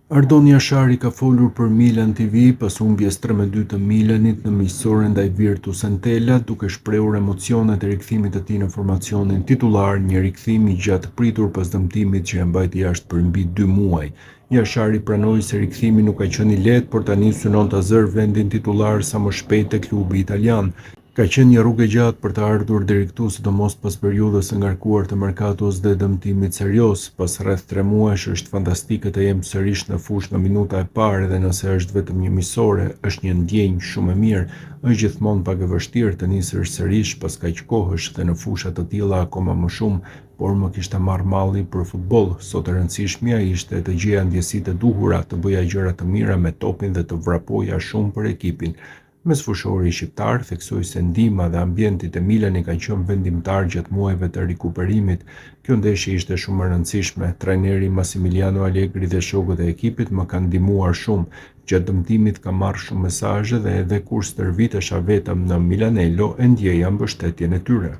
Ardon Jashari ka folur për Milan TV pas humbjes 3-2 të Milanit në miqësore ndaj Virtus Entella, duke shprehur emocionet e rikthimit të tij në formacionin titullar, një rikthim i gjatë pritur pas dëmtimit që e mbajti jashtë për mbi 2 muaj. Jashari pranoi se rikthimi nuk ka qenë i lehtë, por tani synon ta zërë vendin titullar sa më shpejt te klubi italian. Ka qenë një rrugë e gjatë për të ardhur deri këtu, sidomos pas periudhës së ngarkuar të merkatos dhe dëmtimit serioz. Pas rreth 3 muajsh është fantastike të jem sërish në fushë në minuta e parë, dhe nëse është vetëm një miqësore, është një ndjenjë shumë e mirë. Është gjithmonë pak e vështirë të nisësh sërish pas kaq kohësh dhe në fusha të tilla akoma më shumë, por më kishte marrë malli për futboll. Sot e rëndësishmja ishte të gjeja ndjesitë e duhura, të bëja gjëra të mira me topin dhe të vrapoja shumë për ekipin. Mesfushori shqiptar theksoi se ndihma dhe ambienti te Milani kanë qenë vendimtar gjatë muajve të rikuperimit. Kjo ndeshje ishte shumë e rëndësishme. Trajneri Massimiliano Allegri dhe shokët e ekipit më kanë ndihmuar shumë. Gjatë dëmtimit kam marrë shumë mesazhe dhe edhe kur stërvitesha vetëm në Milanello e ndjeja mbështetjen e tyre.